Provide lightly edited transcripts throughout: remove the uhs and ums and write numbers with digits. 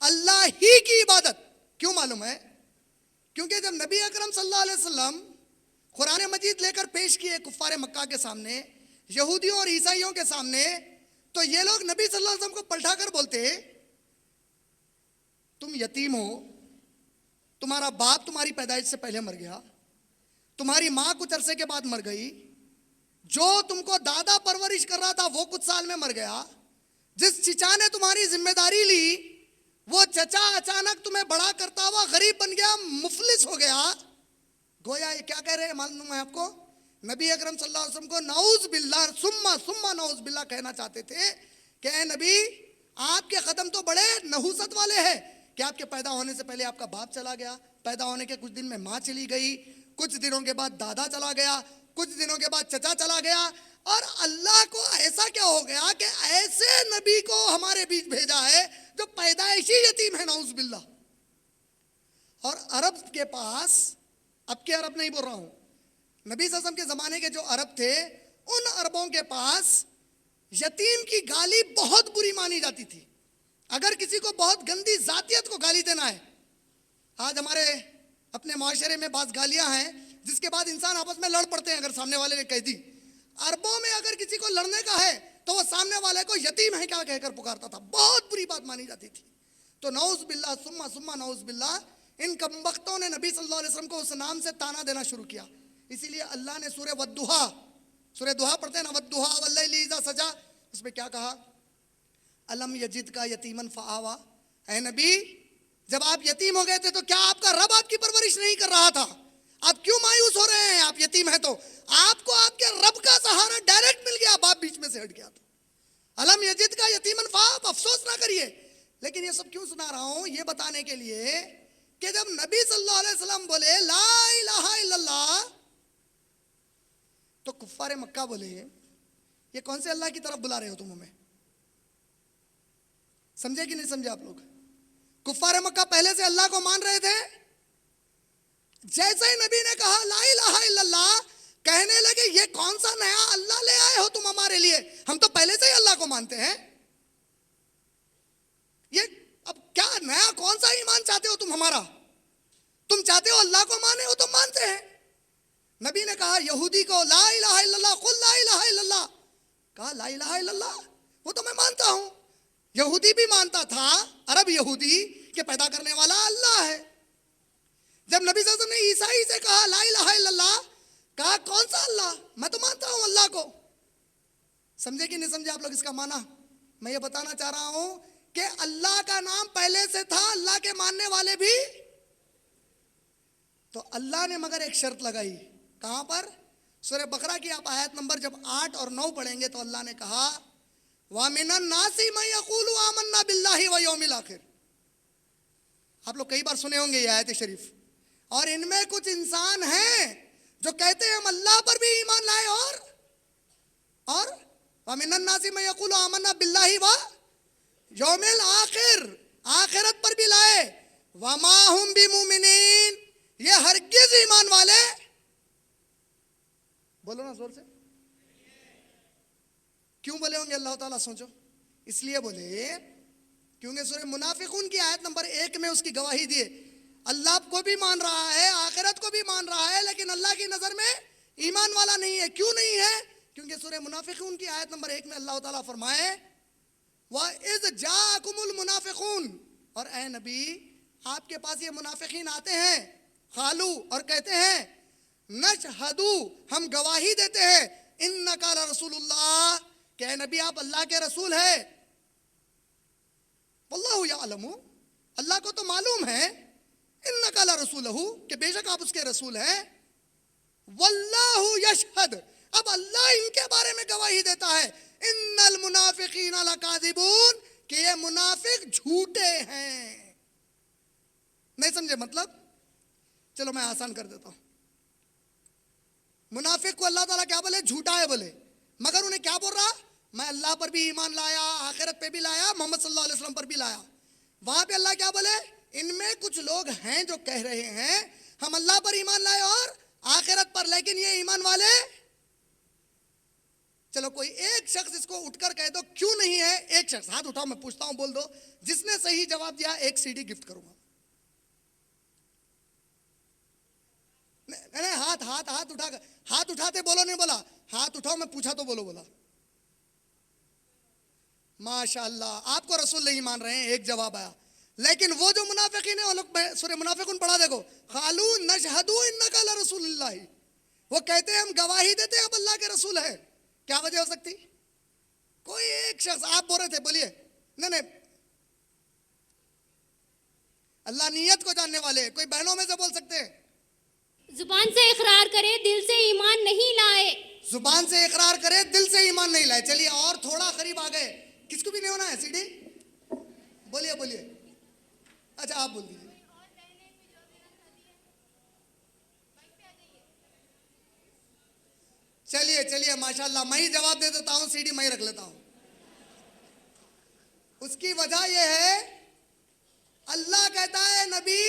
اللہ ہی کی عبادت. کیوں معلوم ہے؟ کیونکہ جب نبی اکرم صلی اللہ علیہ وسلم قرآن مجید لے کر پیش کیے کفار مکہ کے سامنے، یہودیوں اور عیسائیوں کے سامنے، تو یہ لوگ نبی صلی اللہ علیہ وسلم کو پلٹا کر بولتے تم یتیم ہو، تمہارا باپ تمہاری پیدائش سے پہلے مر گیا، تمہاری ماں کچھ عرصے کے بعد مر گئی، جو تم کو دادا پرورش کر رہا تھا وہ کچھ سال میں مر گیا، جس چچا نے تمہاری ذمہ داری لی وہ چچا اچانک تمہیں بڑا کرتا ہوا غریب بن گیا، مفلس ہو گیا. گویا یہ کیا کہہ رہے ہیں معلوم ہے آپ کو؟ نبی اکرم صلی اللہ علیہ وسلم کو نعوذ باللہ ثم نعوذ باللہ کہنا چاہتے تھے کہ اے نبی آپ کے قدم تو بڑے نحوست والے ہیں کہ آپ کے پیدا ہونے سے پہلے آپ کا باپ چلا گیا، پیدا ہونے کے کچھ دن میں ماں چلی گئی، کچھ دنوں کے بعد دادا چلا گیا، کچھ دنوں کے بعد چچا چلا گیا، اور اللہ کو ایسا کیا ہو گیا کہ ایسے نبی کو ہمارے بیچ بھیجا ہے جو پیدائشی یتیم ہے، نعوذ باللہ. اور عرب کے پاس، اب کے عرب نہیں بول رہا ہوں، نبی صلی اللہ علیہ وسلم کے زمانے کے جو عرب تھے ان عربوں کے پاس یتیم کی گالی بہت بری مانی جاتی تھی. اگر کسی کو بہت گندی ذاتیت کو گالی دینا ہے، آج ہمارے اپنے معاشرے میں بعض گالیاں ہیں جس کے بعد انسان آپس میں لڑ پڑتے ہیں اگر سامنے والے نے کہہ دی. عربوں میں اگر کسی کو لڑنے کا ہے تو وہ سامنے والے کو یتیم ہے کیا کہہ کر پکارتا تھا، بہت بری بات مانی جاتی تھی. تو نعوذ باللہ ثم نعوذ باللہ ان کمبختوں نے نبی صلی اللہ علیہ وسلم کو اس نام سے تانا دینا شروع کیا. اسی لیے اللہ نے سورہ والضحیٰ، سورہ دہا پڑھتے ہیں نا، والضحیٰ واللیل اذا سجا، اس میں کیا کہا؟ الم یجد کا یتیمن فآوا. اے نبی جب آپ یتیم ہو گئے تھے تو کیا آپ کا رب آپ کی پرورش نہیں کر رہا تھا؟ آپ کیوں مایوس ہو رہے ہیں؟ آپ یتیم ہیں تو آپ کو آپ کے رب کا سہارا ڈائریکٹ مل گیا، باپ بیچ میں سے ہٹ گیا. تو الم یجد کا یتیمن فآوا، افسوس نہ کریے. لیکن یہ سب کیوں سنا رہا ہوں؟ یہ بتانے کے لیے کہ جب نبی صلی اللہ علیہ وسلم بولے لا الہ الا اللہ تو کفار مکہ بولے یہ کون سے اللہ کی طرف بلا رہے ہو تم ہمیں؟ سمجھے کہ نہیں سمجھے آپ لوگ؟ کفار مکہ پہلے سے اللہ کو مان رہے تھے. جیسے ہی نبی نے کہا لا الہ الا اللہ، کہنے لگے یہ کون سا نیا اللہ لے آئے ہو تم ہمارے لیے، ہم تو پہلے سے ہی اللہ کو مانتے ہیں. یہ اب کیا نیا کون سا ایمان چاہتے ہو تم ہمارا؟ تم چاہتے ہو اللہ کو مانے ہو تو مانتے ہیں. نبی نے کہا یہودی کو لا الہ الا اللہ، قل لا الہ الا اللہ، کہا لا الہ الا اللہ وہ تو میں مانتا ہوں. یہودی بھی مانتا تھا، عرب یہودی، کہ پیدا کرنے والا اللہ ہے. جب نبی صلی اللہ علیہ وسلم نے عیسائی سے کہا لا الہ الا اللہ، کہا کون سا اللہ، میں تو مانتا ہوں اللہ کو. سمجھے کہ نہیں سمجھے آپ لوگ اس کا معنی؟ میں یہ بتانا چاہ رہا ہوں کہ اللہ کا نام پہلے سے تھا، اللہ کے ماننے والے بھی. تو اللہ نے مگر ایک شرط لگائی. کہاں پر؟ سورہ بقرہ کی آپ آیت نمبر جب 8 اور 9 پڑھیں گے تو اللہ نے کہا وَمِنَ النَّاسِ مَن يَقُولُ آمَنَّا بِاللَّهِ وَيَوْمِ الْآخِرِ. آپ لوگ کئی بار سنے ہوں گے یہ آیت شریف. اور ان میں کچھ انسان ہیں جو کہتے ہیں ہم اللہ پر بھی ایمان لائے، اور وَمِنَ النَّاسِ مَن يَقُولُ آمَنَّا بِاللَّهِ وَيَوْمِ الْآخِرِ، آخرت پر بھی لائے. وَمَا هُمْ بِمُؤْمِنِينَ، یہ ہرگز ایمان والے، بولو نا زور سے، کیوں بولے ہوں گے اللہ تعالیٰ؟ سوچو. اس لیے بولے کیونکہ سورہ منافقون کی آیت نمبر 1 میں اس کی گواہی دیے. اللہ کو بھی مان رہا ہے، آخرت کو بھی مان رہا ہے، لیکن اللہ کی نظر میں ایمان والا نہیں ہے. کیوں نہیں ہے؟ کیونکہ سورہ منافقون کی آیت نمبر 1 میں اللہ تعالیٰ فرمائے وَإِذْ جَاءَكُمُ الْمُنَافِقُونَ، اور اے نبی آپ کے پاس یہ منافقین آتے ہیں، قالو، اور کہتے ہیں نشہدو، ہم گواہی دیتے ہیں، انک لرسول اللہ، کہ اے نبی آپ اللہ کے رسول ہیں. واللہ یعلم، اللہ کو تو معلوم ہے، انک لرسولہ، کہ بے شک آپ اس کے رسول ہیں. واللہ یشہد، اب اللہ ان کے بارے میں گواہی دیتا ہے، ان المنافقین لکاذبون، کہ یہ منافق جھوٹے ہیں. نہیں سمجھے مطلب؟ چلو میں آسان کر دیتا ہوں. منافق کو اللہ تعالیٰ کیا بولے؟ جھوٹا ہے بولے. مگر انہیں کیا بول رہا؟ میں اللہ پر بھی ایمان لایا، آخرت پہ بھی لایا، محمد صلی اللہ علیہ وسلم پر بھی لایا. وہاں پہ اللہ کیا بولے؟ ان میں کچھ لوگ ہیں جو کہہ رہے ہیں ہم اللہ پر ایمان لائے اور آخرت پر، لیکن یہ ایمان والے چلو کوئی ایک شخص اس کو اٹھ کر کہہ دو کیوں نہیں ہے. ایک شخص ہاتھ اٹھاؤ, میں پوچھتا ہوں, بول دو. جس نے صحیح جواب دیا ایک سی ڈی گفٹ کروں گا. نہیں, ہاتھ اٹھا کر, ہاتھ اٹھاتے بولو, نہیں بولا ہاتھ اٹھاؤ, میں پوچھا تو بولو. بولا ماشاء اللہ, آپ کو رسول نہیں مان رہے ہیں, ایک جواب آیا. لیکن وہ جو منافقین ہیں, وہ لوگ سورہ منافقون پڑھا دیکھو, قالوا نشہد انک لرسول اللہ, وہ کہتے ہیں ہم گواہی دیتے ہیں اب اللہ کے رسول ہے. کیا وجہ ہو سکتی؟ کوئی ایک شخص, آپ بول رہے تھے, بولیے. نہیں, اللہ نیت کو جاننے والے, کوئی بہنوں میں سے بول سکتے ہیں؟ زبان سے اقرار کرے دل سے ایمان نہیں لائے. زبان سے اقرار کرے دل سے ایمان نہیں لائے. چلیے اور تھوڑا قریب آ گئے, کس کو بھی نہیں ہونا ہے سی ڈی؟ بولیے. اچھا آپ بول دیجیے. چلیے ماشاءاللہ, میں ہی جواب دے دیتا ہوں, سی ڈی میں ہی رکھ لیتا ہوں. اس کی وجہ یہ ہے, اللہ کہتا ہے نبی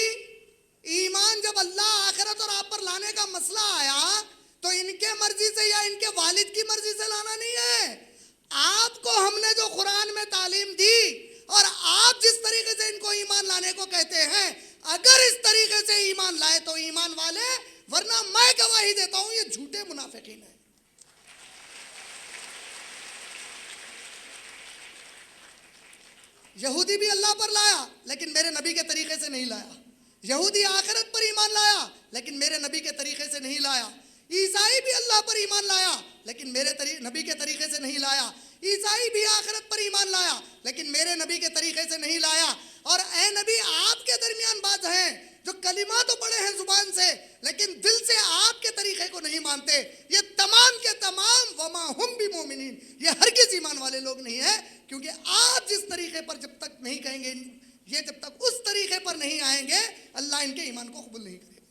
ایمان جب اللہ آخرت اور آپ پر لانے کا مسئلہ آیا تو ان کے مرضی سے یا ان کے والد کی مرضی سے لانا نہیں ہے. آپ کو ہم نے جو قرآن میں تعلیم دی اور آپ جس طریقے سے ان کو ایمان لانے کو کہتے ہیں, اگر اس طریقے سے ایمان لائے تو ایمان والے, ورنہ میں گواہی دیتا ہوں یہ جھوٹے منافقین ہیں. یہودی بھی اللہ پر لایا لیکن میرے نبی کے طریقے سے نہیں لایا. یہودی آخرت پر ایمان لایا لیکن میرے نبی کے طریقے سے نہیں لایا. عیسائی بھی اللہ پر ایمان لایا لیکن میرے نبی کے طریقے سے نہیں لایا. عیسائی بھی آخرت پر ایمان لایا لیکن میرے نبی کے طریقے سے نہیں لایا. اور اے نبی, آپ کے درمیان بات ہیں جو کلمات تو پڑھے ہیں زبان سے لیکن دل سے آپ کے طریقے کو نہیں مانتے. یہ تمام کے تمام وما ہم بمومنین, یہ ہرگز ایمان والے لوگ نہیں ہیں, کیونکہ آپ جس طریقے پر جب تک نہیں کہیں گے, یہ جب تک اس طریقے پر نہیں آئیں گے, اللہ ان کے ایمان کو قبول نہیں کرے گا.